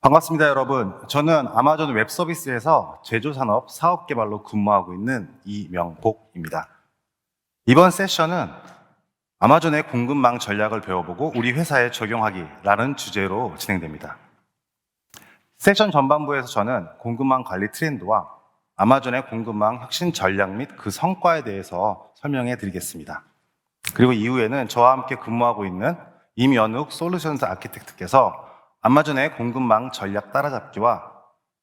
반갑습니다, 여러분. 저는 아마존 웹 서비스에서 제조산업 사업 개발로 근무하고 있는 이명복입니다. 이번 세션은 아마존의 공급망 전략을 배워보고 우리 회사에 적용하기라는 주제로 진행됩니다. 세션 전반부에서 저는 공급망 관리 트렌드와 아마존의 공급망 혁신 전략 및 그 성과에 대해서 설명해 드리겠습니다. 그리고 이후에는 저와 함께 근무하고 있는 임연욱 솔루션스 아키텍트께서 아마존의 공급망 전략 따라잡기와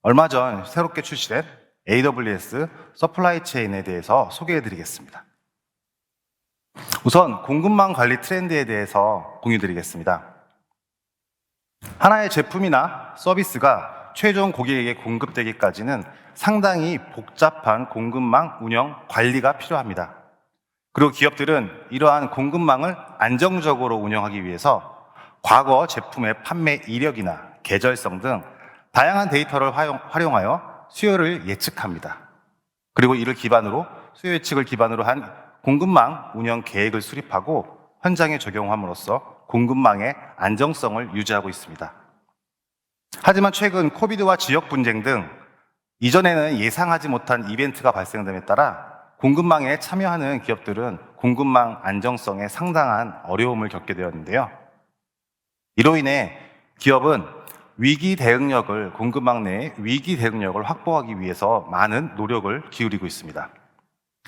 얼마 전 새롭게 출시된 AWS 서플라이 체인에 대해서 소개해 드리겠습니다. 우선 공급망 관리 트렌드에 대해서 공유 드리겠습니다. 하나의 제품이나 서비스가 최종 고객에게 공급되기까지는 상당히 복잡한 공급망 운영 관리가 필요합니다. 그리고 기업들은 이러한 공급망을 안정적으로 운영하기 위해서 과거 제품의 판매 이력이나 계절성 등 다양한 데이터를 활용하여 수요를 예측합니다. 그리고 이를 기반으로 수요 예측을 기반으로 한 공급망 운영 계획을 수립하고 현장에 적용함으로써 공급망의 안정성을 유지하고 있습니다. 하지만 최근 코비드와 지역 분쟁 등 이전에는 예상하지 못한 이벤트가 발생됨에 따라 공급망에 참여하는 기업들은 공급망 안정성에 상당한 어려움을 겪게 되었는데요. 이로 인해 기업은 공급망 내의 위기 대응력을 확보하기 위해서 많은 노력을 기울이고 있습니다.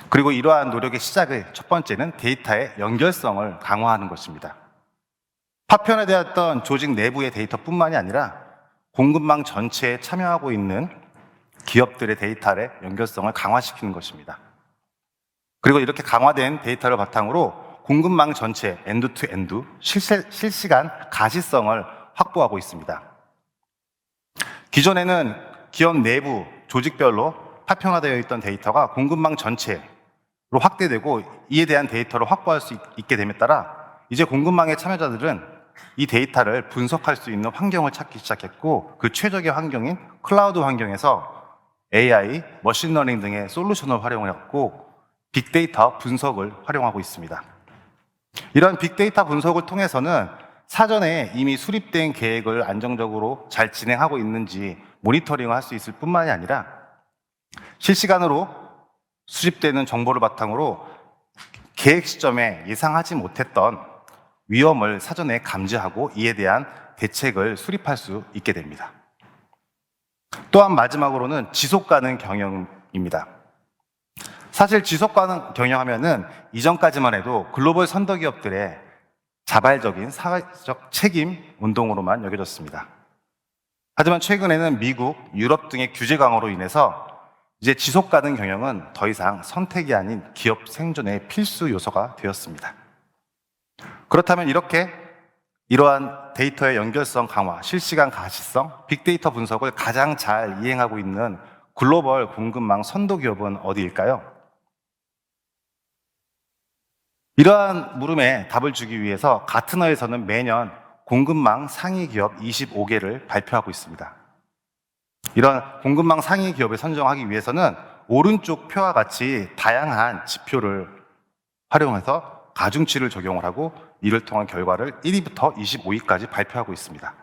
그리고 이러한 노력의 시작의 첫 번째는 데이터의 연결성을 강화하는 것입니다. 파편화되었던 조직 내부의 데이터뿐만이 아니라 공급망 전체에 참여하고 있는 기업들의 데이터의 연결성을 강화시키는 것입니다. 그리고 이렇게 강화된 데이터를 바탕으로 공급망 전체 엔드-투-엔드 실시간 가시성을 확보하고 있습니다. 기존에는 기업 내부 조직별로 파편화되어 있던 데이터가 공급망 전체로 확대되고 이에 대한 데이터를 확보할 수 있게 됨에 따라 이제 공급망의 참여자들은 이 데이터를 분석할 수 있는 환경을 찾기 시작했고 그 최적의 환경인 클라우드 환경에서 AI, 머신러닝 등의 솔루션을 활용했고 빅데이터 분석을 활용하고 있습니다. 이런 빅데이터 분석을 통해서는 사전에 이미 수립된 계획을 안정적으로 잘 진행하고 있는지 모니터링을 할 수 있을 뿐만이 아니라 실시간으로 수집되는 정보를 바탕으로 계획 시점에 예상하지 못했던 위험을 사전에 감지하고 이에 대한 대책을 수립할 수 있게 됩니다. 또한 마지막으로는 지속가능 경영입니다. 사실 지속가능 경영하면은 이전까지만 해도 글로벌 선도기업들의 자발적인 사회적 책임 운동으로만 여겨졌습니다. 하지만 최근에는 미국, 유럽 등의 규제 강화로 인해서 이제 지속가능 경영은 더 이상 선택이 아닌 기업 생존의 필수 요소가 되었습니다. 그렇다면 이러한 데이터의 연결성 강화, 실시간 가시성, 빅데이터 분석을 가장 잘 이행하고 있는 글로벌 공급망 선도기업은 어디일까요? 이러한 물음에 답을 주기 위해서 가트너에서는 매년 공급망 상위 기업 25개를 발표하고 있습니다. 이런 공급망 상위 기업을 선정하기 위해서는 오른쪽 표와 같이 다양한 지표를 활용해서 가중치를 적용을 하고 이를 통한 결과를 1위부터 25위까지 발표하고 있습니다.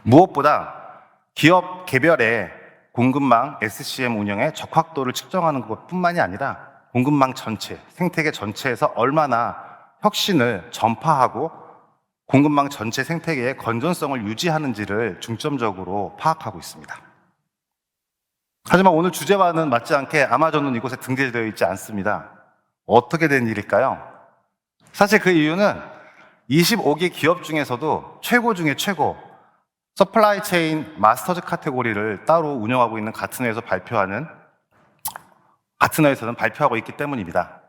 무엇보다 기업 개별의 공급망 SCM 운영의 적합도를 측정하는 것뿐만이 아니라 공급망 전체, 생태계 전체에서 얼마나 혁신을 전파하고 공급망 전체 생태계의 건전성을 유지하는지를 중점적으로 파악하고 있습니다. 하지만 오늘 주제와는 맞지 않게 아마존은 이곳에 등재되어 있지 않습니다. 어떻게 된 일일까요? 사실 그 이유는 25개 기업 중에서도 최고 중에 최고, 서플라이 체인 마스터즈 카테고리를 따로 운영하고 있는 가트너에서는 발표하고 있기 때문입니다.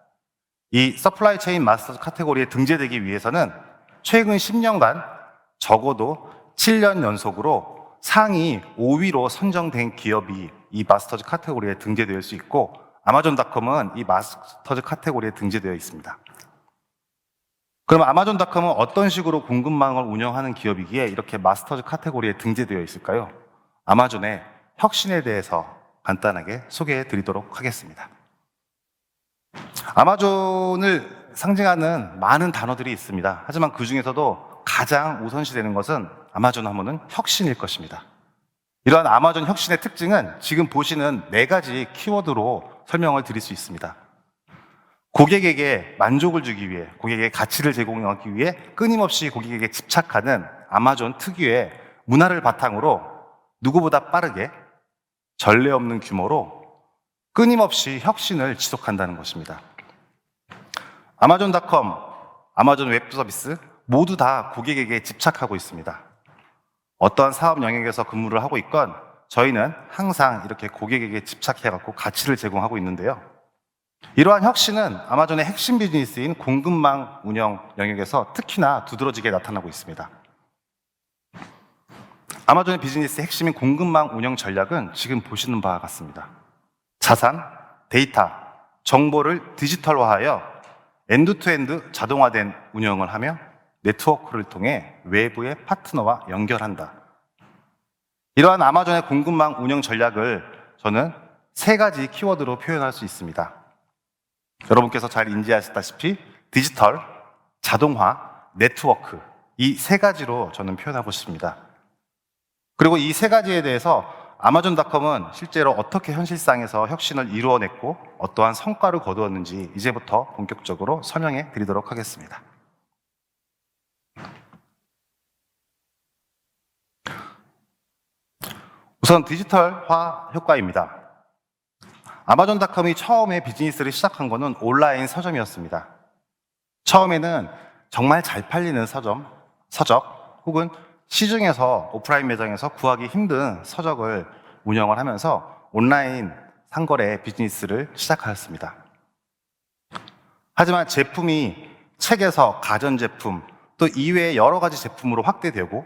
이 서플라이 체인 마스터즈 카테고리에 등재되기 위해서는 최근 10년간 적어도 7년 연속으로 상위 5위로 선정된 기업이 이 마스터즈 카테고리에 등재될 수 있고 아마존닷컴은 이 마스터즈 카테고리에 등재되어 있습니다. 그럼 아마존닷컴은 어떤 식으로 공급망을 운영하는 기업이기에 이렇게 마스터즈 카테고리에 등재되어 있을까요? 아마존의 혁신에 대해서 간단하게 소개해 드리도록 하겠습니다. 아마존을 상징하는 많은 단어들이 있습니다. 하지만 그 중에서도 가장 우선시되는 것은 아마존 하면은 혁신일 것입니다. 이러한 아마존 혁신의 특징은 지금 보시는 4가지 키워드로 설명을 드릴 수 있습니다. 고객에게 만족을 주기 위해, 고객에게 가치를 제공하기 위해 끊임없이 고객에게 집착하는 아마존 특유의 문화를 바탕으로 누구보다 빠르게 전례 없는 규모로 끊임없이 혁신을 지속한다는 것입니다. 아마존.com, 아마존 웹 서비스 모두 다 고객에게 집착하고 있습니다. 어떠한 사업 영역에서 근무를 하고 있건 저희는 항상 이렇게 고객에게 집착해갖고 가치를 제공하고 있는데요. 이러한 혁신은 아마존의 핵심 비즈니스인 공급망 운영 영역에서 특히나 두드러지게 나타나고 있습니다. 아마존의 비즈니스 핵심인 공급망 운영 전략은 지금 보시는 바와 같습니다. 자산, 데이터, 정보를 디지털화하여 엔드투엔드 자동화된 운영을 하며 네트워크를 통해 외부의 파트너와 연결한다. 이러한 아마존의 공급망 운영 전략을 저는 3가지 키워드로 표현할 수 있습니다. 여러분께서 잘 인지하셨다시피 디지털, 자동화, 네트워크 이 3가지로 저는 표현하고 싶습니다. 그리고 이 3가지에 대해서 아마존.com은 실제로 어떻게 현실상에서 혁신을 이루어냈고 어떠한 성과를 거두었는지 이제부터 본격적으로 설명해 드리도록 하겠습니다. 우선 디지털화 효과입니다. 아마존.com이 처음에 비즈니스를 시작한 것은 온라인 서점이었습니다. 처음에는 정말 잘 팔리는 서적 혹은 시중에서 오프라인 매장에서 구하기 힘든 서적을 운영을 하면서 온라인 상거래 비즈니스를 시작하였습니다. 하지만 제품이 책에서 가전제품 또 이외의 여러 가지 제품으로 확대되고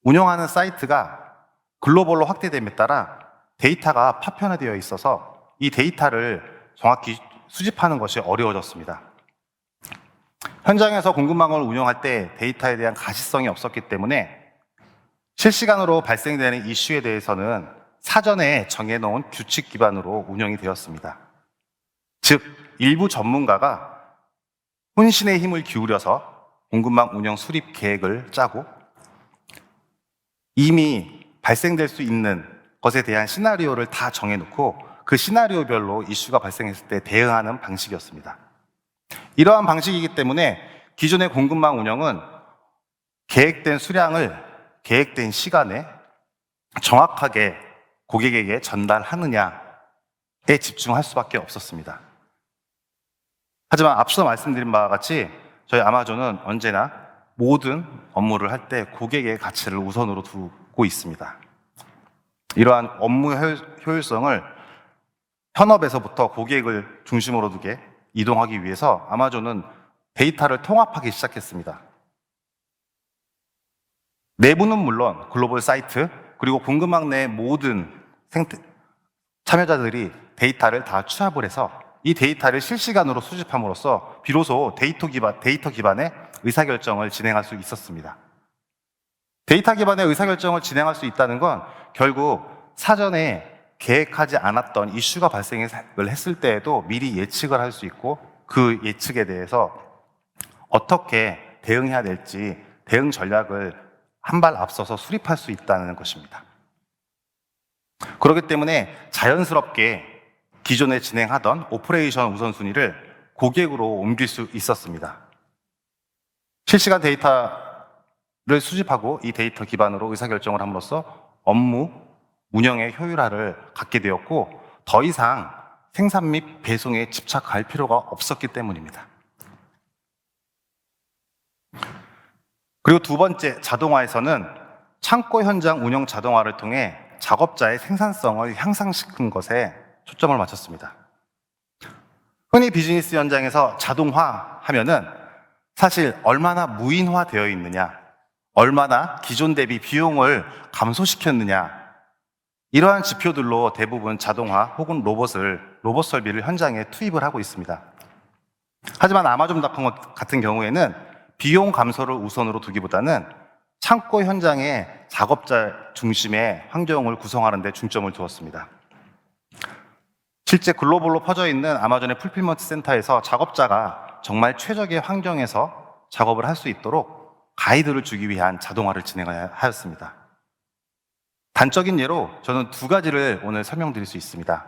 운영하는 사이트가 글로벌로 확대됨에 따라 데이터가 파편화되어 있어서 이 데이터를 정확히 수집하는 것이 어려워졌습니다. 현장에서 공급망을 운영할 때 데이터에 대한 가시성이 없었기 때문에 실시간으로 발생되는 이슈에 대해서는 사전에 정해놓은 규칙 기반으로 운영이 되었습니다. 즉, 일부 전문가가 혼신의 힘을 기울여서 공급망 운영 수립 계획을 짜고 이미 발생될 수 있는 것에 대한 시나리오를 다 정해놓고 그 시나리오별로 이슈가 발생했을 때 대응하는 방식이었습니다. 이러한 방식이기 때문에 기존의 공급망 운영은 계획된 수량을 계획된 시간에 정확하게 고객에게 전달하느냐에 집중할 수밖에 없었습니다. 하지만 앞서 말씀드린 바와 같이 저희 아마존은 언제나 모든 업무를 할 때 고객의 가치를 우선으로 두고 있습니다. 이러한 업무 효율성을 현업에서부터 고객을 중심으로 두게 이동하기 위해서 아마존은 데이터를 통합하기 시작했습니다. 내부는 물론 글로벌 사이트 그리고 공급망 내 모든 참여자들이 데이터를 다 취합을 해서 이 데이터를 실시간으로 수집함으로써 비로소 데이터 기반의 의사결정을 진행할 수 있었습니다. 데이터 기반의 의사결정을 진행할 수 있다는 건 결국 사전에 계획하지 않았던 이슈가 발생을 했을 때에도 미리 예측을 할 수 있고 그 예측에 대해서 어떻게 대응해야 될지 대응 전략을 한 발 앞서서 수립할 수 있다는 것입니다. 그렇기 때문에 자연스럽게 기존에 진행하던 오퍼레이션 우선순위를 고객으로 옮길 수 있었습니다. 실시간 데이터를 수집하고 이 데이터 기반으로 의사결정을 함으로써 업무 운영의 효율화를 갖게 되었고 더 이상 생산 및 배송에 집착할 필요가 없었기 때문입니다. 그리고 두 번째, 자동화에서는 창고 현장 운영 자동화를 통해 작업자의 생산성을 향상시킨 것에 초점을 맞췄습니다. 흔히 비즈니스 현장에서 자동화 하면은 사실 얼마나 무인화되어 있느냐, 얼마나 기존 대비 비용을 감소시켰느냐, 이러한 지표들로 대부분 자동화 혹은 로봇 설비를 현장에 투입을 하고 있습니다. 하지만 아마존.com 같은 경우에는 비용 감소를 우선으로 두기보다는 창고 현장의 작업자 중심의 환경을 구성하는 데 중점을 두었습니다. 실제 글로벌로 퍼져 있는 아마존의 풀필먼트 센터에서 작업자가 정말 최적의 환경에서 작업을 할 수 있도록 가이드를 주기 위한 자동화를 진행하였습니다. 단적인 예로 저는 두 가지를 오늘 설명드릴 수 있습니다.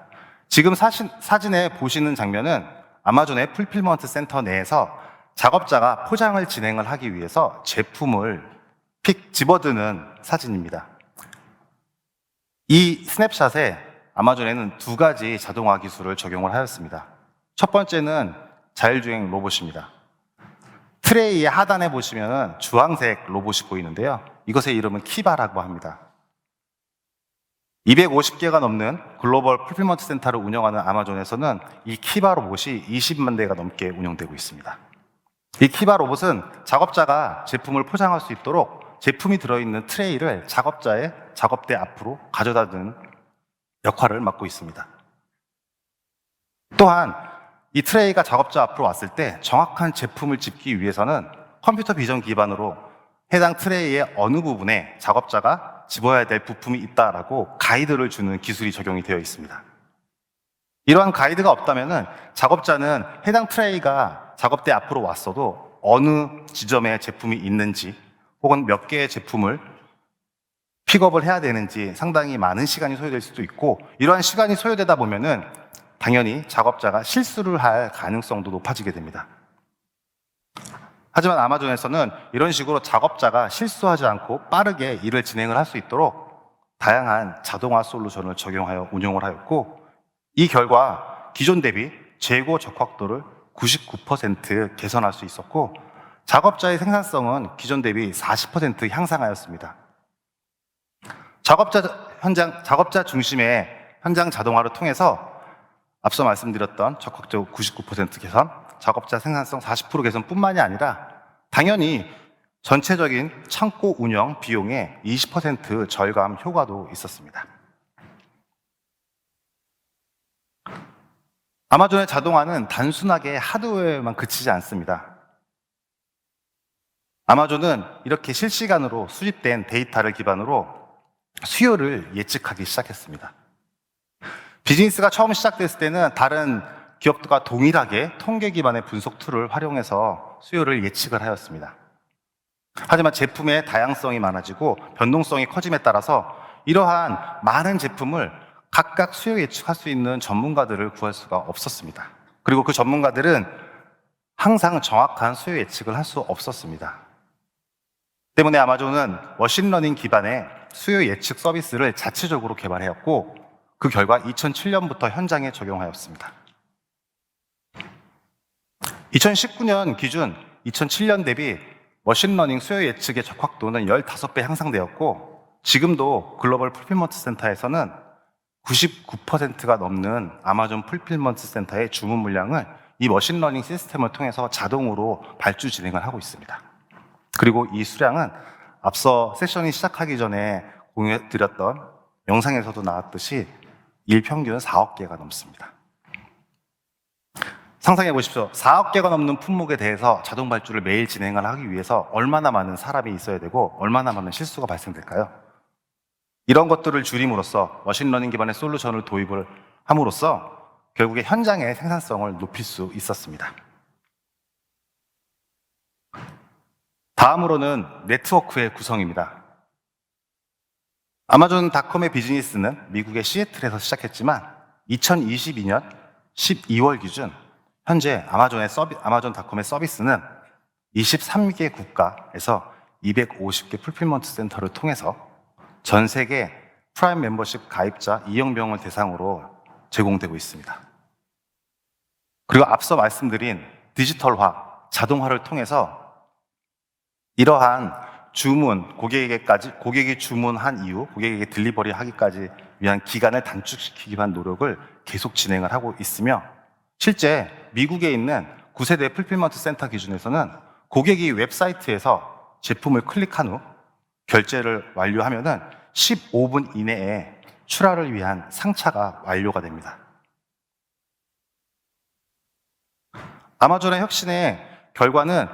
지금 사진에 보시는 장면은 아마존의 풀필먼트 센터 내에서 작업자가 포장을 진행을 하기 위해서 제품을 픽 집어드는 사진입니다. 이 스냅샷에 아마존에는 두 가지 자동화 기술을 적용을 하였습니다. 첫 번째는 자율주행 로봇입니다. 트레이의 하단에 보시면 주황색 로봇이 보이는데요. 이것의 이름은 키바라고 합니다. 250개가 넘는 글로벌 풀필먼트 센터를 운영하는 아마존에서는 이 키바 로봇이 20만 대가 넘게 운영되고 있습니다. 이 키바 로봇은 작업자가 제품을 포장할 수 있도록 제품이 들어있는 트레이를 작업자의 작업대 앞으로 가져다 드는 역할을 맡고 있습니다. 또한 이 트레이가 작업자 앞으로 왔을 때 정확한 제품을 집기 위해서는 컴퓨터 비전 기반으로 해당 트레이의 어느 부분에 작업자가 집어야 될 부품이 있다라고 가이드를 주는 기술이 적용이 되어 있습니다. 이러한 가이드가 없다면 작업자는 해당 트레이가 작업대 앞으로 왔어도 어느 지점에 제품이 있는지 혹은 몇 개의 제품을 픽업을 해야 되는지 상당히 많은 시간이 소요될 수도 있고, 이러한 시간이 소요되다 보면은 당연히 작업자가 실수를 할 가능성도 높아지게 됩니다. 하지만 아마존에서는 이런 식으로 작업자가 실수하지 않고 빠르게 일을 진행을 할 수 있도록 다양한 자동화 솔루션을 적용하여 운용을 하였고, 이 결과 기존 대비 재고 적합도를 99% 개선할 수 있었고, 작업자의 생산성은 기존 대비 40% 향상하였습니다. 작업자 중심의 현장 자동화를 통해서 앞서 말씀드렸던 적합도 99% 개선, 작업자 생산성 40% 개선뿐만이 아니라 당연히 전체적인 창고 운영 비용의 20% 절감 효과도 있었습니다. 아마존의 자동화는 단순하게 하드웨어에만 그치지 않습니다. 아마존은 이렇게 실시간으로 수집된 데이터를 기반으로 수요를 예측하기 시작했습니다. 비즈니스가 처음 시작됐을 때는 다른 기업들과 동일하게 통계 기반의 분석 툴을 활용해서 수요를 예측을 하였습니다. 하지만 제품의 다양성이 많아지고 변동성이 커짐에 따라서 이러한 많은 제품을 각각 수요 예측할 수 있는 전문가들을 구할 수가 없었습니다. 그리고 그 전문가들은 항상 정확한 수요 예측을 할 수 없었습니다. 때문에 아마존은 머신러닝 기반의 수요 예측 서비스를 자체적으로 개발하였고, 그 결과 2007년부터 현장에 적용하였습니다. 2019년 기준 2007년 대비 머신러닝 수요 예측의 적합도는 15배 향상되었고, 지금도 글로벌 풀필먼트 센터에서는 99%가 넘는 아마존 풀필먼트 센터의 주문 물량을 이 머신러닝 시스템을 통해서 자동으로 발주 진행을 하고 있습니다. 그리고 이 수량은 앞서 세션이 시작하기 전에 공유해드렸던 영상에서도 나왔듯이 일평균 4억 개가 넘습니다. 상상해 보십시오. 4억 개가 넘는 품목에 대해서 자동 발주를 매일 진행을 하기 위해서 얼마나 많은 사람이 있어야 되고 얼마나 많은 실수가 발생될까요? 이런 것들을 줄임으로써 머신러닝 기반의 솔루션을 도입을 함으로써 결국에 현장의 생산성을 높일 수 있었습니다. 다음으로는 네트워크의 구성입니다. 아마존닷컴의 비즈니스는 미국의 시애틀에서 시작했지만 2022년 12월 기준 현재 아마존닷컴의 서비스는 23개 국가에서 250개 풀필먼트 센터를 통해서 전 세계 프라임 멤버십 가입자 2억 명을 대상으로 제공되고 있습니다. 그리고 앞서 말씀드린 디지털화, 자동화를 통해서 이러한 주문, 고객이 주문한 이후 고객에게 딜리버리 하기까지 위한 기간을 단축시키기 위한 노력을 계속 진행을 하고 있으며, 실제 미국에 있는 9세대 풀필먼트 센터 기준에서는 고객이 웹사이트에서 제품을 클릭한 후 결제를 완료하면은 15분 이내에 출하를 위한 상차가 완료가 됩니다. 아마존의 혁신의 결과는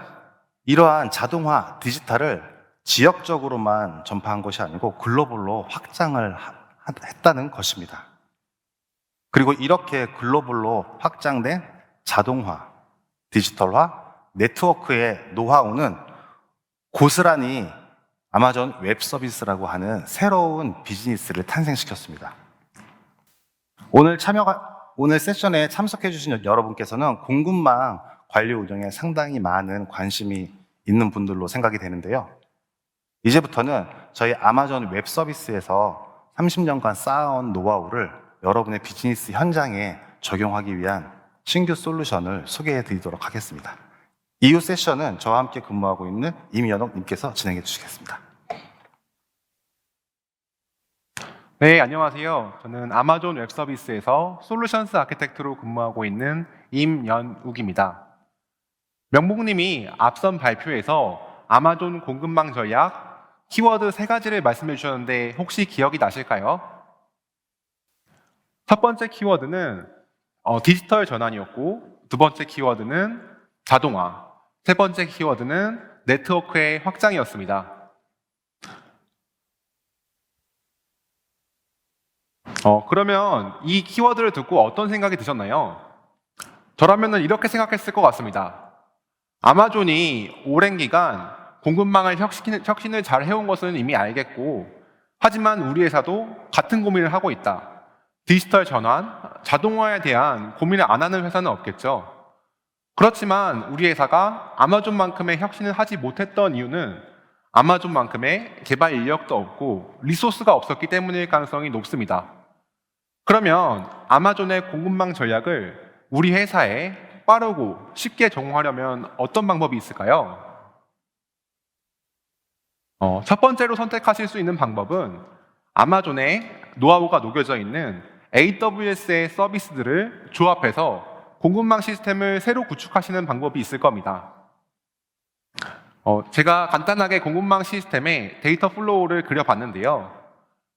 이러한 자동화, 디지털을 지역적으로만 전파한 것이 아니고 글로벌로 확장을 했다는 것입니다. 그리고 이렇게 글로벌로 확장된 자동화, 디지털화, 네트워크의 노하우는 고스란히 아마존 웹 서비스라고 하는 새로운 비즈니스를 탄생시켰습니다. 오늘 세션에 참석해 주신 여러분께서는 공급망 관리 운영에 상당히 많은 관심이 있는 분들로 생각이 되는데요. 이제부터는 저희 아마존 웹 서비스에서 30년간 쌓아온 노하우를 여러분의 비즈니스 현장에 적용하기 위한 신규 솔루션을 소개해 드리도록 하겠습니다. 이후 세션은 저와 함께 근무하고 있는 임연옥 님께서 진행해 주시겠습니다. 네, 안녕하세요. 저는 아마존 웹 서비스에서 솔루션스 아키텍트로 근무하고 있는 임연욱입니다. 명복님이 앞선 발표에서 아마존 공급망 전략, 키워드 3가지를 말씀해 주셨는데 혹시 기억이 나실까요? 첫 번째 키워드는 디지털 전환이었고, 두 번째 키워드는 자동화, 세 번째 키워드는 네트워크의 확장이었습니다. 그러면 이 키워드를 듣고 어떤 생각이 드셨나요? 저라면 이렇게 생각했을 것 같습니다. 아마존이 오랜 기간 공급망을 혁신을 잘 해온 것은 이미 알겠고, 하지만 우리 회사도 같은 고민을 하고 있다. 디지털 전환, 자동화에 대한 고민을 안 하는 회사는 없겠죠. 그렇지만 우리 회사가 아마존만큼의 혁신을 하지 못했던 이유는 아마존만큼의 개발 인력도 없고 리소스가 없었기 때문일 가능성이 높습니다. 그러면 아마존의 공급망 전략을 우리 회사에 빠르고 쉽게 적용하려면 어떤 방법이 있을까요? 첫 번째로 선택하실 수 있는 방법은 아마존의 노하우가 녹여져 있는 AWS의 서비스들을 조합해서 공급망 시스템을 새로 구축하시는 방법이 있을 겁니다. 제가 간단하게 공급망 시스템의 데이터 플로우를 그려봤는데요.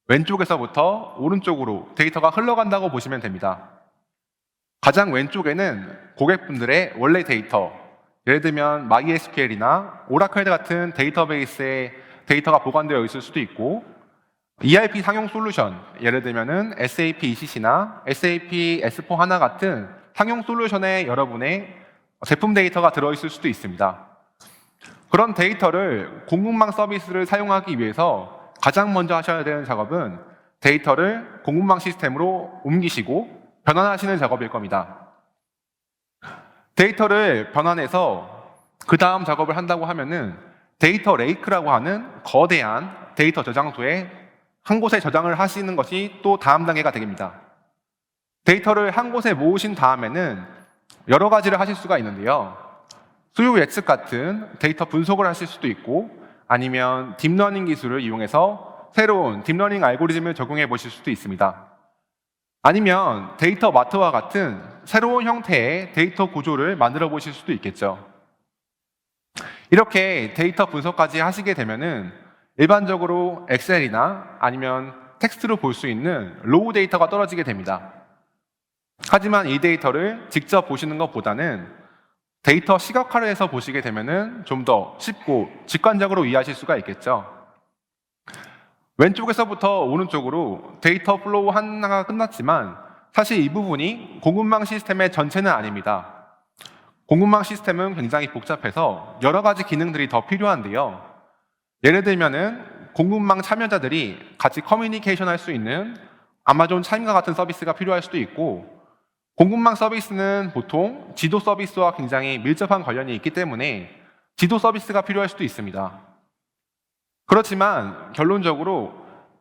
왼쪽에서부터 오른쪽으로 데이터가 흘러간다고 보시면 됩니다. 가장 왼쪽에는 고객분들의 원래 데이터, 예를 들면 MySQL이나 오라클 같은 데이터베이스에 데이터가 보관되어 있을 수도 있고, ERP 상용 솔루션, 예를 들면 SAP ECC나 SAP S4HANA 같은 상용 솔루션에 여러분의 제품 데이터가 들어있을 수도 있습니다. 그런 데이터를 공급망 서비스를 사용하기 위해서 가장 먼저 하셔야 되는 작업은 데이터를 공급망 시스템으로 옮기시고 변환하시는 작업일 겁니다. 데이터를 변환해서 그 다음 작업을 한다고 하면은 데이터 레이크라고 하는 거대한 데이터 저장소에 한 곳에 저장을 하시는 것이 또 다음 단계가 되겠습니다. 데이터를 한 곳에 모으신 다음에는 여러 가지를 하실 수가 있는데요. 수요 예측 같은 데이터 분석을 하실 수도 있고, 아니면 딥러닝 기술을 이용해서 새로운 딥러닝 알고리즘을 적용해 보실 수도 있습니다. 아니면 데이터 마트와 같은 새로운 형태의 데이터 구조를 만들어 보실 수도 있겠죠. 이렇게 데이터 분석까지 하시게 되면은 일반적으로 엑셀이나 아니면 텍스트로 볼 수 있는 로우 데이터가 떨어지게 됩니다. 하지만 이 데이터를 직접 보시는 것보다는 데이터 시각화를 해서 보시게 되면은 좀 더 쉽고 직관적으로 이해하실 수가 있겠죠. 왼쪽에서부터 오른쪽으로 데이터 플로우 하나가 끝났지만 사실 이 부분이 공급망 시스템의 전체는 아닙니다. 공급망 시스템은 굉장히 복잡해서 여러 가지 기능들이 더 필요한데요. 예를 들면은 공급망 참여자들이 같이 커뮤니케이션 할 수 있는 아마존 차임과 같은 서비스가 필요할 수도 있고, 공급망 서비스는 보통 지도 서비스와 굉장히 밀접한 관련이 있기 때문에 지도 서비스가 필요할 수도 있습니다. 그렇지만 결론적으로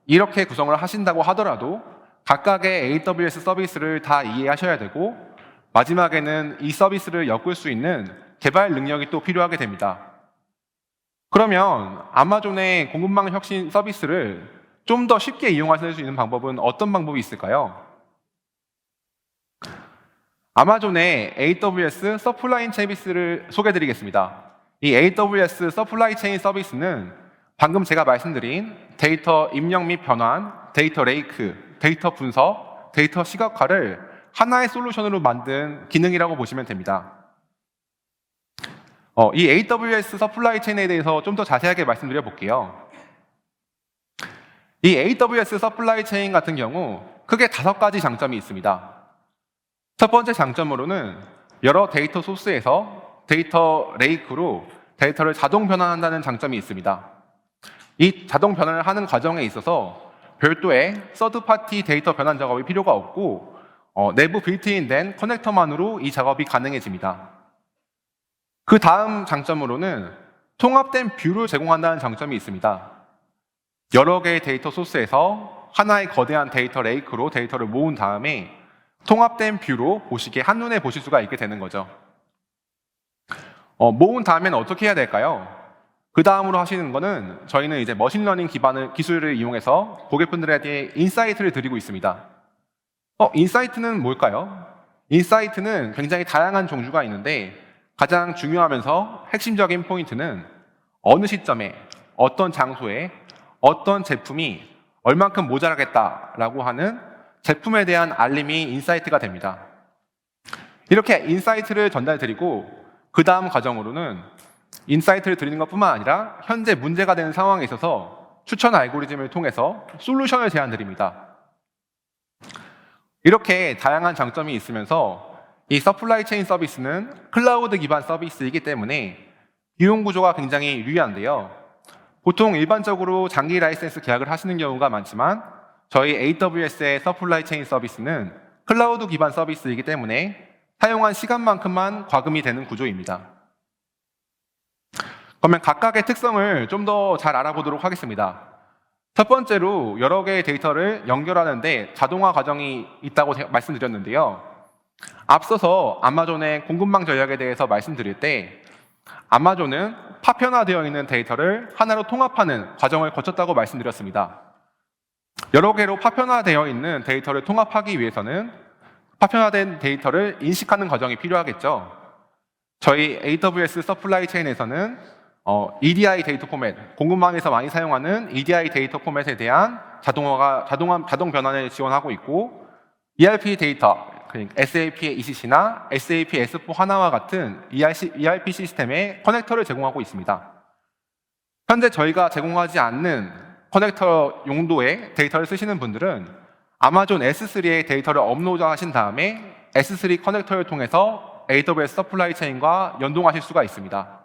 이렇게 구성을 하신다고 하더라도 각각의 AWS 서비스를 다 이해하셔야 되고, 마지막에는 이 서비스를 엮을 수 있는 개발 능력이 또 필요하게 됩니다. 그러면 아마존의 공급망 혁신 서비스를 좀 더 쉽게 이용하실 수 있는 방법은 어떤 방법이 있을까요? 아마존의 AWS 서플라이 체인 서비스를 소개해드리겠습니다. 이 AWS 서플라이 체인 서비스는 방금 제가 말씀드린 데이터 입력 및 변환, 데이터 레이크, 데이터 분석, 데이터 시각화를 하나의 솔루션으로 만든 기능이라고 보시면 됩니다. 이 AWS 서플라이 체인에 대해서 좀 더 자세하게 말씀드려 볼게요. 이 AWS 서플라이 체인 같은 경우 크게 5가지 장점이 있습니다. 첫 번째 장점으로는 여러 데이터 소스에서 데이터 레이크로 데이터를 자동 변환한다는 장점이 있습니다. 이 자동 변환을 하는 과정에 있어서 별도의 서드파티 데이터 변환 작업이 필요가 없고 내부 빌트인된 커넥터만으로 이 작업이 가능해집니다. 그 다음 장점으로는 통합된 뷰를 제공한다는 장점이 있습니다. 여러 개의 데이터 소스에서 하나의 거대한 데이터 레이크로 데이터를 모은 다음에 통합된 뷰로 보시기에 한눈에 보실 수가 있게 되는 거죠. 모은 다음에는 어떻게 해야 될까요? 그 다음으로 하시는 거는 저희는 이제 머신러닝 기반의 기술을 이용해서 고객분들에게 인사이트를 드리고 있습니다. 인사이트는 뭘까요? 인사이트는 굉장히 다양한 종류가 있는데 가장 중요하면서 핵심적인 포인트는 어느 시점에 어떤 장소에 어떤 제품이 얼만큼 모자라겠다라고 하는 제품에 대한 알림이 인사이트가 됩니다. 이렇게 인사이트를 전달드리고 그 다음 과정으로는 인사이트를 드리는 것뿐만 아니라 현재 문제가 되는 상황에 있어서 추천 알고리즘을 통해서 솔루션을 제안드립니다. 이렇게 다양한 장점이 있으면서 이 서플라이 체인 서비스는 클라우드 기반 서비스이기 때문에 비용 구조가 굉장히 유리한데요. 보통 일반적으로 장기 라이센스 계약을 하시는 경우가 많지만 저희 AWS의 서플라이 체인 서비스는 클라우드 기반 서비스이기 때문에 사용한 시간만큼만 과금이 되는 구조입니다. 그러면 각각의 특성을 좀 더 잘 알아보도록 하겠습니다. 첫 번째로 여러 개의 데이터를 연결하는데 자동화 과정이 있다고 말씀드렸는데요. 앞서서 아마존의 공급망 전략에 대해서 말씀드릴 때 아마존은 파편화되어 있는 데이터를 하나로 통합하는 과정을 거쳤다고 말씀드렸습니다. 여러 개로 파편화되어 있는 데이터를 통합하기 위해서는 파편화된 데이터를 인식하는 과정이 필요하겠죠. 저희 AWS 서플라이 체인에서는 EDI 데이터 포맷, 공급망에서 많이 사용하는 EDI 데이터 포맷에 대한 자동 변환을 지원하고 있고 ERP 데이터, 그러니까 SAP의 ECC나 SAP S4 하나와 같은 ERP 시스템에 커넥터를 제공하고 있습니다. 현재 저희가 제공하지 않는 커넥터 용도의 데이터를 쓰시는 분들은 아마존 S3에 데이터를 업로드하신 다음에 S3 커넥터를 통해서 AWS 서플라이 체인과 연동하실 수가 있습니다.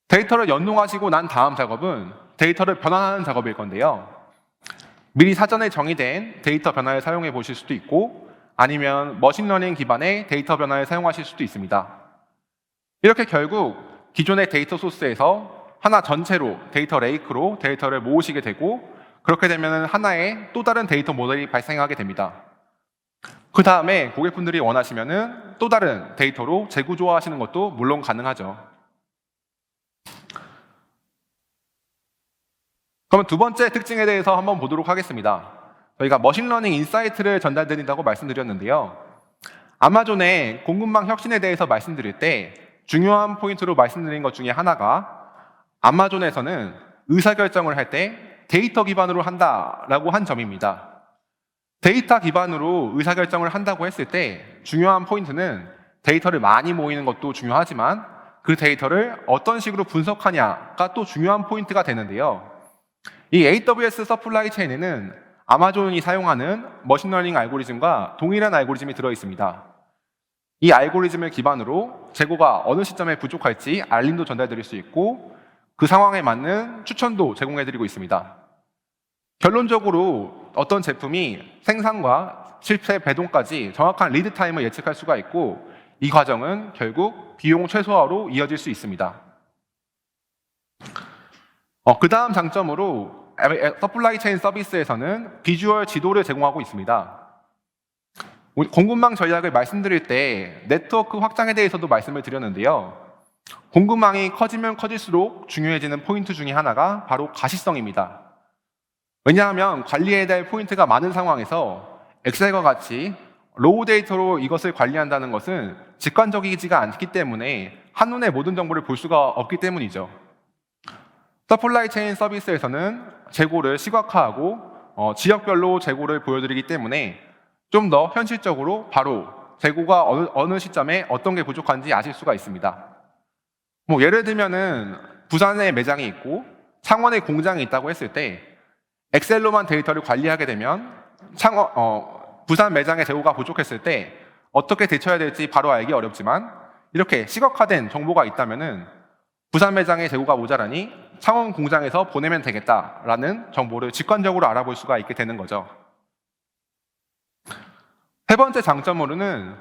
데이터를 연동하시고 난 다음 작업은 데이터를 변환하는 작업일 건데요. 미리 사전에 정의된 데이터 변화를 사용해 보실 수도 있고 아니면 머신러닝 기반의 데이터 변화를 사용하실 수도 있습니다. 이렇게 결국 기존의 데이터 소스에서 하나 전체로 데이터 레이크로 데이터를 모으시게 되고 그렇게 되면 하나의 또 다른 데이터 모델이 발생하게 됩니다. 그 다음에 고객분들이 원하시면 또 다른 데이터로 재구조화하시는 것도 물론 가능하죠. 그러면 두 번째 특징에 대해서 한번 보도록 하겠습니다. 저희가 머신러닝 인사이트를 전달드린다고 말씀드렸는데요. 아마존의 공급망 혁신에 대해서 말씀드릴 때 중요한 포인트로 말씀드린 것 중에 하나가 아마존에서는 의사결정을 할 때 데이터 기반으로 한다라고 한 점입니다. 데이터 기반으로 의사결정을 한다고 했을 때 중요한 포인트는 데이터를 많이 모이는 것도 중요하지만 그 데이터를 어떤 식으로 분석하냐가 또 중요한 포인트가 되는데요. 이 AWS 서플라이 체인에는 아마존이 사용하는 머신러닝 알고리즘과 동일한 알고리즘이 들어있습니다. 이 알고리즘을 기반으로 재고가 어느 시점에 부족할지 알림도 전달드릴 수 있고 그 상황에 맞는 추천도 제공해드리고 있습니다. 결론적으로 어떤 제품이 생산과 실체 배송까지 정확한 리드 타임을 예측할 수가 있고 이 과정은 결국 비용 최소화로 이어질 수 있습니다. 그 다음 장점으로 서플라이 체인 서비스에서는 비주얼 지도를 제공하고 있습니다. 공급망 전략을 말씀드릴 때 네트워크 확장에 대해서도 말씀을 드렸는데요. 공급망이 커지면 커질수록 중요해지는 포인트 중에 하나가 바로 가시성입니다. 왜냐하면 관리해야 될 포인트가 많은 상황에서 엑셀과 같이 로우 데이터로 이것을 관리한다는 것은 직관적이지가 않기 때문에 한눈에 모든 정보를 볼 수가 없기 때문이죠. 서플라이 체인 서비스에서는 재고를 시각화하고 지역별로 재고를 보여드리기 때문에 좀 더 현실적으로 바로 재고가 어느 시점에 어떤 게 부족한지 아실 수가 있습니다. 예를 들면은 부산에 매장이 있고 창원에 공장이 있다고 했을 때 엑셀로만 데이터를 관리하게 되면 부산 매장의 재고가 부족했을 때 어떻게 대처해야 될지 바로 알기 어렵지만 이렇게 시각화된 정보가 있다면은 부산 매장에 재고가 모자라니 창원 공장에서 보내면 되겠다라는 정보를 직관적으로 알아볼 수가 있게 되는 거죠. 세 번째 장점으로는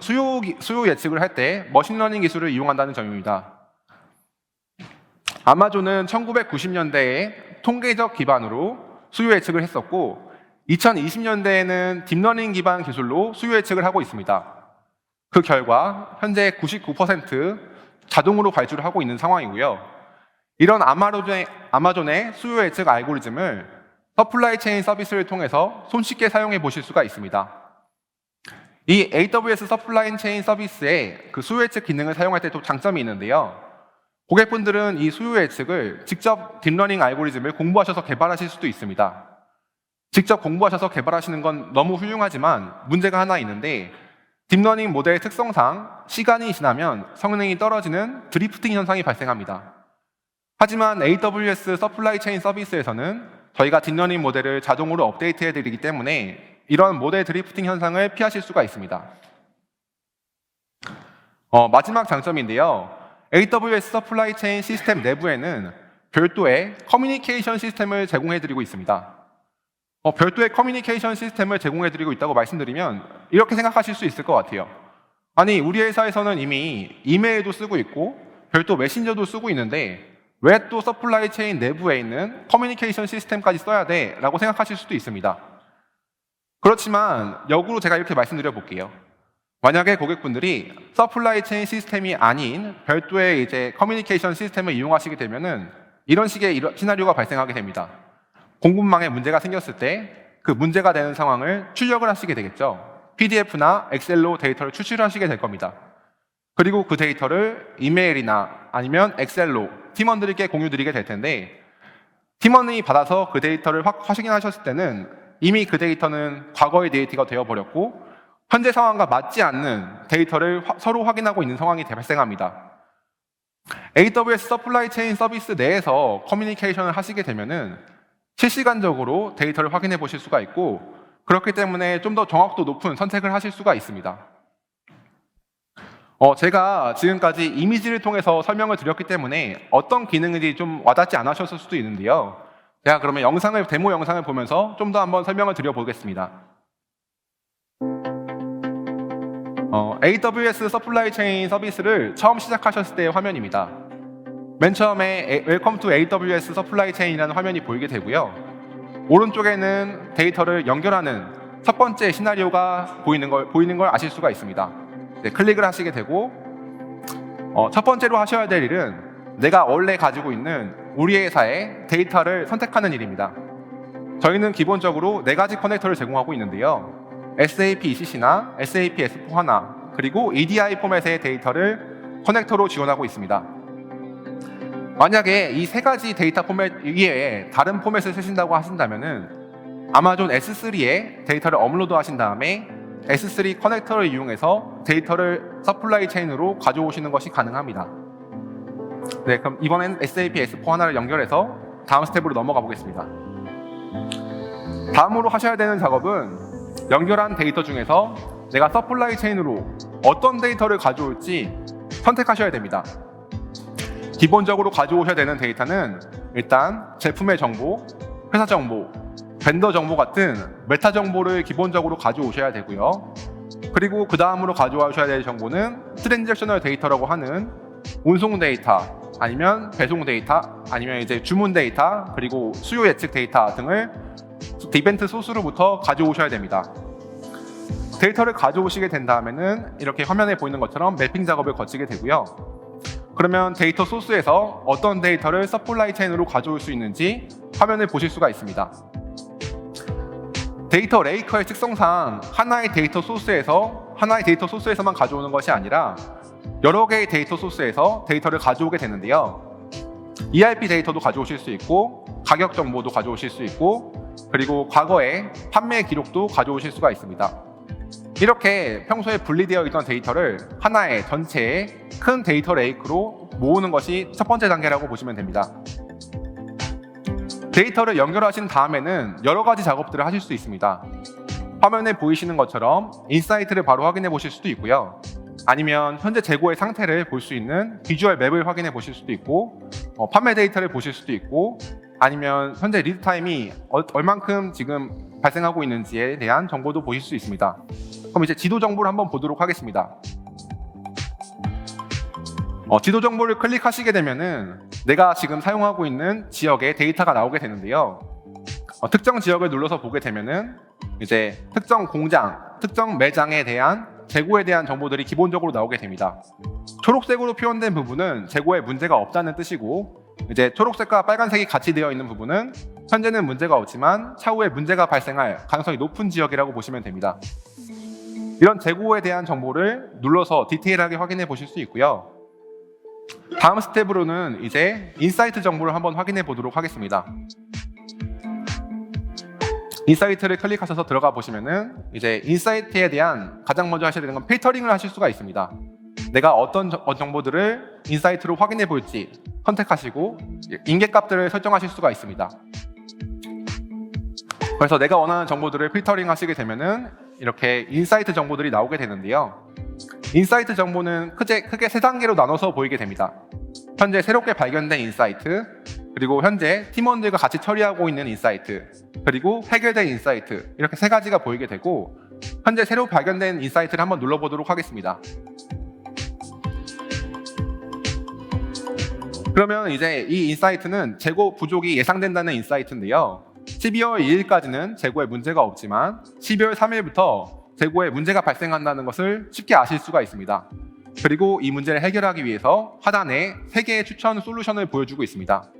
수요 예측을 할 때 머신러닝 기술을 이용한다는 점입니다. 아마존은 1990년대에 통계적 기반으로 수요 예측을 했었고 2020년대에는 딥러닝 기반 기술로 수요 예측을 하고 있습니다. 그 결과 현재 99% 자동으로 발주를 하고 있는 상황이고요. 이런 아마존의 수요 예측 알고리즘을 서플라이 체인 서비스를 통해서 손쉽게 사용해 보실 수가 있습니다. 이 AWS 서플라이 체인 서비스의 그 수요 예측 기능을 사용할 때 또 장점이 있는데요. 고객분들은 이 수요 예측을 직접 딥러닝 알고리즘을 공부하셔서 개발하실 수도 있습니다. 직접 공부하셔서 개발하시는 건 너무 훌륭하지만 문제가 하나 있는데 딥러닝 모델의 특성상 시간이 지나면 성능이 떨어지는 드리프팅 현상이 발생합니다. 하지만 AWS 서플라이 체인 서비스에서는 저희가 딥러닝 모델을 자동으로 업데이트해 드리기 때문에 이런 모델 드리프팅 현상을 피하실 수가 있습니다. 마지막 장점인데요. AWS 서플라이 체인 시스템 내부에는 별도의 커뮤니케이션 시스템을 제공해 드리고 있습니다. 별도의 커뮤니케이션 시스템을 제공해 드리고 있다고 말씀드리면 이렇게 생각하실 수 있을 것 같아요. 아니, 우리 회사에서는 이미 이메일도 쓰고 있고 별도 메신저도 쓰고 있는데 왜 또 서플라이 체인 내부에 있는 커뮤니케이션 시스템까지 써야 돼? 라고 생각하실 수도 있습니다. 그렇지만 역으로 제가 이렇게 말씀드려 볼게요. 만약에 고객분들이 서플라이 체인 시스템이 아닌 별도의 이제 커뮤니케이션 시스템을 이용하시게 되면은 이런 식의 시나리오가 발생하게 됩니다. 공급망에 문제가 생겼을 때 그 문제가 되는 상황을 출력을 하시게 되겠죠. PDF나 엑셀로 데이터를 추출을 하시게 될 겁니다. 그리고 그 데이터를 이메일이나 아니면 엑셀로 팀원들에게 공유드리게 될 텐데 팀원이 받아서 그 데이터를 확인하셨을 때는 이미 그 데이터는 과거의 데이터가 되어버렸고 현재 상황과 맞지 않는 데이터를 서로 확인하고 있는 상황이 발생합니다. AWS 서플라이 체인 서비스 내에서 커뮤니케이션을 하시게 되면은 실시간적으로 데이터를 확인해 보실 수가 있고 그렇기 때문에 좀 더 정확도 높은 선택을 하실 수가 있습니다. 제가 지금까지 이미지를 통해서 설명을 드렸기 때문에 어떤 기능인지 좀 와닿지 않으셨을 수도 있는데요. 제가 그러면 데모 영상을 보면서 좀 더 한번 설명을 드려보겠습니다. AWS 서플라이 체인 서비스를 처음 시작하셨을 때의 화면입니다. 맨 처음에 Welcome to AWS 서플라이 체인이라는 화면이 보이게 되고요. 오른쪽에는 데이터를 연결하는 첫 번째 시나리오가 보이는 걸 아실 수가 있습니다. 네, 클릭을 하시게 되고 첫 번째로 하셔야 될 일은 내가 원래 가지고 있는 우리 회사의 데이터를 선택하는 일입니다. 저희는 기본적으로 4가지 커넥터를 제공하고 있는데요. SAP ECC나 SAP S4 하나 그리고 EDI 포맷의 데이터를 커넥터로 지원하고 있습니다. 만약에 이 3가지 데이터 포맷 이외에 다른 포맷을 쓰신다고 하신다면은 아마존 S3에 데이터를 업로드 하신 다음에 S3 커넥터를 이용해서 데이터를 서플라이 체인으로 가져오시는 것이 가능합니다. 네, 그럼 이번엔 SAP S4 하나를 연결해서 다음 스텝으로 넘어가 보겠습니다. 다음으로 하셔야 되는 작업은 연결한 데이터 중에서 내가 서플라이 체인으로 어떤 데이터를 가져올지 선택하셔야 됩니다. 기본적으로 가져오셔야 되는 데이터는 일단 제품의 정보, 회사 정보, 벤더 정보 같은 메타 정보를 기본적으로 가져오셔야 되고요. 그리고 그 다음으로 가져오셔야 될 정보는 트랜잭셔널 데이터라고 하는 운송 데이터, 아니면 배송 데이터, 아니면 이제 주문 데이터, 그리고 수요 예측 데이터 등을 이벤트 소스로부터 가져오셔야 됩니다. 데이터를 가져오시게 된 다음에는 이렇게 화면에 보이는 것처럼 매핑 작업을 거치게 되고요. 그러면 데이터 소스에서 어떤 데이터를 서플라이 체인으로 가져올 수 있는지 화면을 보실 수가 있습니다. 데이터 레이커의 특성상 하나의 데이터 소스에서만 가져오는 것이 아니라 여러 개의 데이터 소스에서 데이터를 가져오게 되는데요. ERP 데이터도 가져오실 수 있고 가격 정보도 가져오실 수 있고 그리고 과거의 판매 기록도 가져오실 수가 있습니다. 이렇게 평소에 분리되어 있던 데이터를 하나의 전체의 큰 데이터 레이크로 모으는 것이 첫 번째 단계라고 보시면 됩니다. 데이터를 연결하신 다음에는 여러 가지 작업들을 하실 수 있습니다. 화면에 보이시는 것처럼 인사이트를 바로 확인해 보실 수도 있고요. 아니면 현재 재고의 상태를 볼 수 있는 비주얼 맵을 확인해 보실 수도 있고, 판매 데이터를 보실 수도 있고, 아니면 현재 리드 타임이 얼만큼 지금 발생하고 있는지에 대한 정보도 보실 수 있습니다. 그럼 이제 지도 정보를 한번 보도록 하겠습니다. 지도 정보를 클릭하시게 되면은 내가 지금 사용하고 있는 지역의 데이터가 나오게 되는데요. 특정 지역을 눌러서 보게 되면은 이제 특정 공장, 특정 매장에 대한 재고에 대한 정보들이 기본적으로 나오게 됩니다. 초록색으로 표현된 부분은 재고에 문제가 없다는 뜻이고, 이제 초록색과 빨간색이 같이 되어 있는 부분은 현재는 문제가 없지만 차후에 문제가 발생할 가능성이 높은 지역이라고 보시면 됩니다. 이런 재고에 대한 정보를 눌러서 디테일하게 확인해 보실 수 있고요. 다음 스텝으로는 이제 인사이트 정보를 한번 확인해 보도록 하겠습니다. 인사이트를 클릭하셔서 들어가 보시면은 이제 인사이트에 대한 가장 먼저 하셔야 되는 건 필터링을 하실 수가 있습니다. 내가 어떤 정보들을 인사이트로 확인해 볼지 선택하시고 임계값들을 설정하실 수가 있습니다. 그래서 내가 원하는 정보들을 필터링 하시게 되면은 이렇게 인사이트 정보들이 나오게 되는데요. 인사이트 정보는 크게 세 단계로 나눠서 보이게 됩니다. 현재 새롭게 발견된 인사이트, 그리고 현재 팀원들과 같이 처리하고 있는 인사이트, 그리고 해결된 인사이트, 이렇게 세 가지가 보이게 되고, 현재 새로 발견된 인사이트를 한번 눌러보도록 하겠습니다. 그러면 이제 이 인사이트는 재고 부족이 예상된다는 인사이트인데요. 12월 2일까지는 재고에 문제가 없지만 12월 3일부터 재고에 문제가 발생한다는 것을 쉽게 아실 수가 있습니다. 그리고 이 문제를 해결하기 위해서 하단에 3개의 추천 솔루션을 보여주고 있습니다.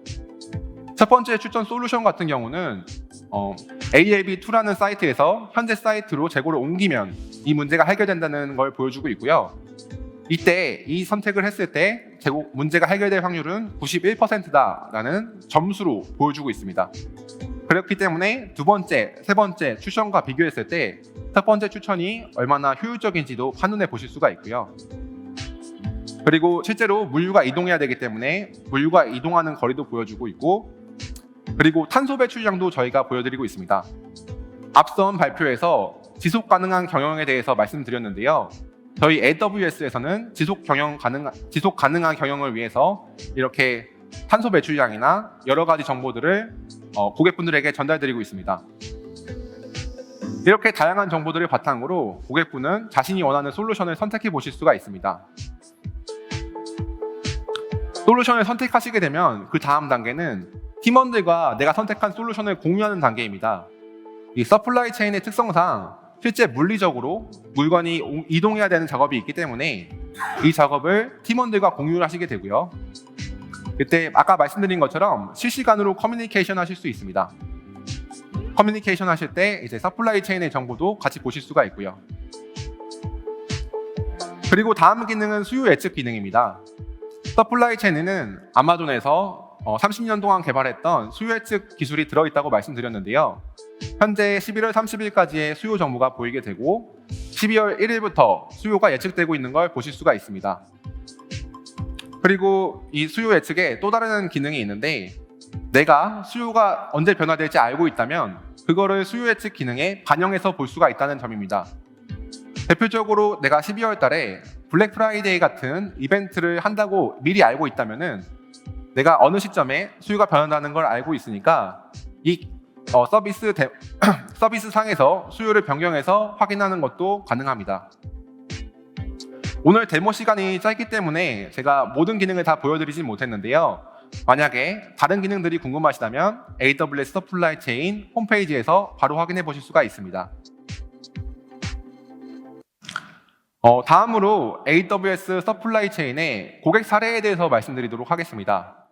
첫 번째 추천 솔루션 같은 경우는 ALB2라는 사이트에서 현재 사이트로 재고를 옮기면 이 문제가 해결된다는 걸 보여주고 있고요. 이때 이 선택을 했을 때 재고 문제가 해결될 확률은 91%다라는 점수로 보여주고 있습니다. 그렇기 때문에 두 번째, 세 번째 추천과 비교했을 때 첫 번째 추천이 얼마나 효율적인지도 한눈에 보실 수가 있고요. 그리고 실제로 물류가 이동해야 되기 때문에 물류가 이동하는 거리도 보여주고 있고, 그리고 탄소 배출량도 저희가 보여드리고 있습니다. 앞선 발표에서 지속 가능한 경영에 대해서 말씀드렸는데요. 저희 AWS에서는 지속 가능한 경영을 위해서 이렇게 탄소 배출량이나 여러 가지 정보들을 고객분들에게 전달드리고 있습니다. 이렇게 다양한 정보들을 바탕으로 고객분은 자신이 원하는 솔루션을 선택해 보실 수가 있습니다. 솔루션을 선택하시게 되면 그 다음 단계는 팀원들과 내가 선택한 솔루션을 공유하는 단계입니다. 이 서플라이 체인의 특성상 실제 물리적으로 물건이 이동해야 되는 작업이 있기 때문에 이 작업을 팀원들과 공유를 하시게 되고요. 그때 아까 말씀드린 것처럼 실시간으로 커뮤니케이션 하실 수 있습니다. 커뮤니케이션 하실 때 이제 서플라이 체인의 정보도 같이 보실 수가 있고요. 그리고 다음 기능은 수요 예측 기능입니다. 서플라이 체인에는 아마존에서 30년 동안 개발했던 수요 예측 기술이 들어있다고 말씀드렸는데요. 현재 11월 30일까지의 수요 정보가 보이게 되고 12월 1일부터 수요가 예측되고 있는 걸 보실 수가 있습니다. 그리고 이 수요 예측에 또 다른 기능이 있는데, 내가 수요가 언제 변화될지 알고 있다면 그거를 수요 예측 기능에 반영해서 볼 수가 있다는 점입니다. 대표적으로 내가 12월 달에 블랙 프라이데이 같은 이벤트를 한다고 미리 알고 있다면은 내가 어느 시점에 수요가 변한다는 걸 알고 있으니까 이 서비스 상에서 수요를 변경해서 확인하는 것도 가능합니다. 오늘 데모 시간이 짧기 때문에 제가 모든 기능을 다 보여드리진 못했는데요. 만약에 다른 기능들이 궁금하시다면 AWS 서플라이 체인 홈페이지에서 바로 확인해 보실 수가 있습니다. 다음으로 AWS 서플라이 체인의 고객 사례에 대해서 말씀드리도록 하겠습니다.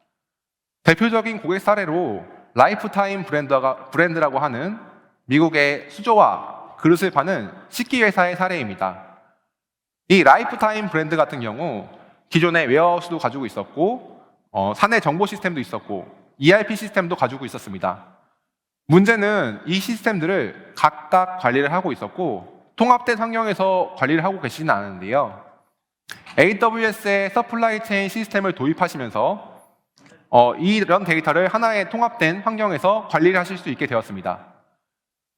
대표적인 고객 사례로 라이프타임 브랜드라고 하는 미국의 수저와 그릇을 파는 식기 회사의 사례입니다. 이 라이프타임 브랜드 같은 경우 기존에 웨어하우스도 가지고 있었고 사내 정보 시스템도 있었고 ERP 시스템도 가지고 있었습니다. 문제는 이 시스템들을 각각 관리를 하고 있었고 통합된 환경에서 관리를 하고 계시지는 않은데요. AWS의 서플라이 체인 시스템을 도입하시면서 이런 데이터를 하나의 통합된 환경에서 관리를 하실 수 있게 되었습니다.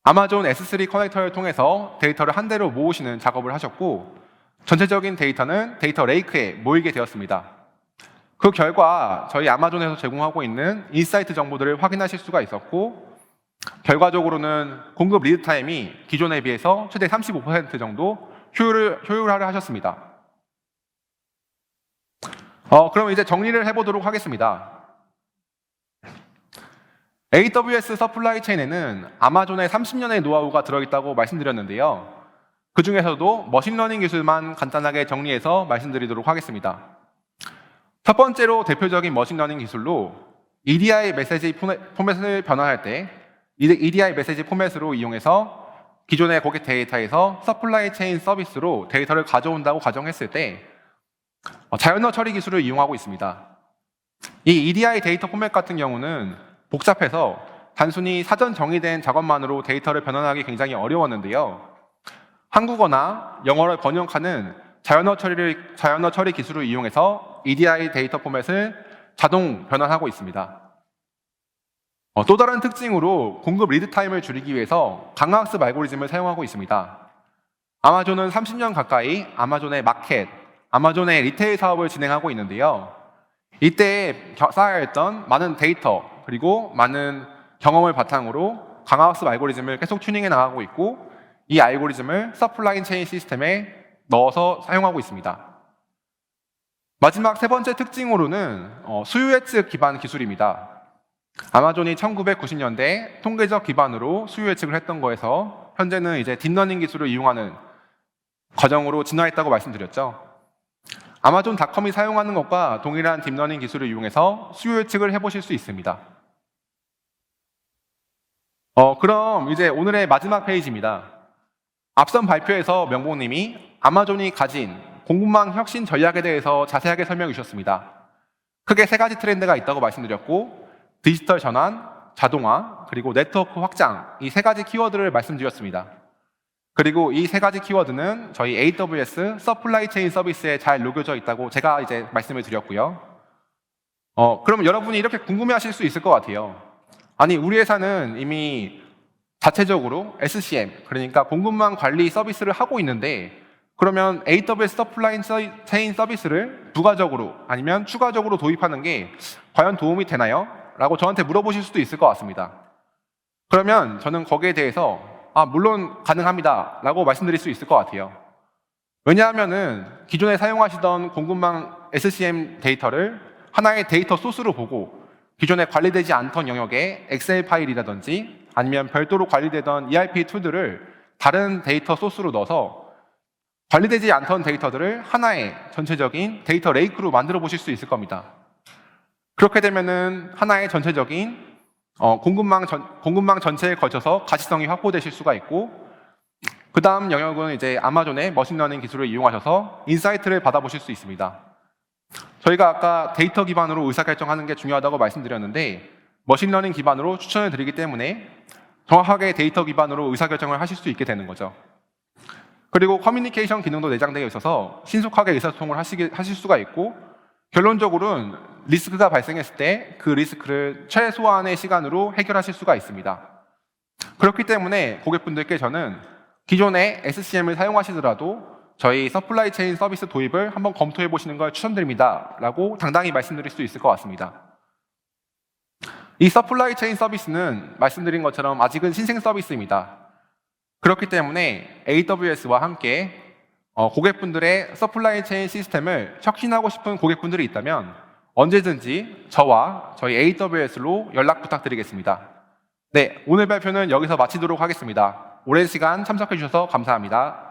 아마존 S3 커넥터를 통해서 데이터를 한 대로 모으시는 작업을 하셨고, 전체적인 데이터는 데이터 레이크에 모이게 되었습니다. 그 결과 저희 아마존에서 제공하고 있는 인사이트 정보들을 확인하실 수가 있었고, 결과적으로는 공급 리드 타임이 기존에 비해서 최대 35% 정도 효율화를 하셨습니다. 그럼 이제 정리를 해보도록 하겠습니다. AWS 서플라이 체인에는 아마존의 30년의 노하우가 들어있다고 말씀드렸는데요. 그 중에서도 머신러닝 기술만 간단하게 정리해서 말씀드리도록 하겠습니다. 첫 번째로 대표적인 머신러닝 기술로 EDI 메시지 포맷을 변환할 때 EDI 메시지 포맷으로 이용해서 기존의 고객 데이터에서 서플라이 체인 서비스로 데이터를 가져온다고 가정했을 때 자연어 처리 기술을 이용하고 있습니다. 이 EDI 데이터 포맷 같은 경우는 복잡해서 단순히 사전 정의된 작업만으로 데이터를 변환하기 굉장히 어려웠는데요. 한국어나 영어를 번역하는 자연어 처리 기술을 이용해서 EDI 데이터 포맷을 자동 변환하고 있습니다. 또 다른 특징으로 공급 리드 타임을 줄이기 위해서 강화학습 알고리즘을 사용하고 있습니다. 아마존은 30년 가까이 아마존의 마켓, 아마존의 리테일 사업을 진행하고 있는데요. 이때 쌓여있던 많은 데이터 그리고 많은 경험을 바탕으로 강화학습 알고리즘을 계속 튜닝해 나가고 있고, 이 알고리즘을 서플라이 체인 시스템에 넣어서 사용하고 있습니다. 마지막 세 번째 특징으로는 수요 예측 기반 기술입니다. 아마존이 1990년대 통계적 기반으로 수요 예측을 했던 거에서 현재는 이제 딥러닝 기술을 이용하는 과정으로 진화했다고 말씀드렸죠. 아마존닷컴이 사용하는 것과 동일한 딥러닝 기술을 이용해서 수요 예측을 해보실 수 있습니다. 그럼 이제 오늘의 마지막 페이지입니다. 앞선 발표에서 명봉님이 아마존이 가진 공급망 혁신 전략에 대해서 자세하게 설명해 주셨습니다. 크게 세 가지 트렌드가 있다고 말씀드렸고, 디지털 전환, 자동화, 그리고 네트워크 확장, 이 세 가지 키워드를 말씀드렸습니다. 그리고 이 세 가지 키워드는 저희 AWS 서플라이 체인 서비스에 잘 녹여져 있다고 제가 이제 말씀을 드렸고요. 그럼 여러분이 이렇게 궁금해 하실 수 있을 것 같아요. 아니, 우리 회사는 이미 자체적으로 SCM, 그러니까 공급망 관리 서비스를 하고 있는데, 그러면 AWS 서플라이 체인 서비스를 부가적으로 아니면 추가적으로 도입하는 게 과연 도움이 되나요? 라고 저한테 물어보실 수도 있을 것 같습니다. 그러면 저는 거기에 대해서 물론 가능합니다 라고 말씀드릴 수 있을 것 같아요. 왜냐하면은 기존에 사용하시던 공급망 SCM 데이터를 하나의 데이터 소스로 보고 기존에 관리되지 않던 영역의 엑셀 파일이라든지 아니면 별도로 관리되던 ERP 툴들을 다른 데이터 소스로 넣어서 관리되지 않던 데이터들을 하나의 전체적인 데이터 레이크로 만들어 보실 수 있을 겁니다. 그렇게 되면은 하나의 전체적인 공급망 전체에 걸쳐서 가시성이 확보되실 수가 있고, 그 다음 영역은 이제 아마존의 머신러닝 기술을 이용하셔서 인사이트를 받아보실 수 있습니다. 저희가 아까 데이터 기반으로 의사결정하는 게 중요하다고 말씀드렸는데, 머신러닝 기반으로 추천을 드리기 때문에 정확하게 데이터 기반으로 의사결정을 하실 수 있게 되는 거죠. 그리고 커뮤니케이션 기능도 내장되어 있어서 신속하게 의사소통을 하실 수가 있고, 결론적으로는 리스크가 발생했을 때 그 리스크를 최소한의 시간으로 해결하실 수가 있습니다. 그렇기 때문에 고객분들께 저는 기존의 SCM을 사용하시더라도 저희 서플라이 체인 서비스 도입을 한번 검토해 보시는 걸 추천드립니다 라고 당당히 말씀드릴 수 있을 것 같습니다. 이 서플라이 체인 서비스는 말씀드린 것처럼 아직은 신생 서비스입니다. 그렇기 때문에 AWS와 함께 고객분들의 서플라이 체인 시스템을 혁신하고 싶은 고객분들이 있다면 언제든지 저와 저희 AWS로 연락 부탁드리겠습니다. 네, 오늘 발표는 여기서 마치도록 하겠습니다. 오랜 시간 참석해 주셔서 감사합니다.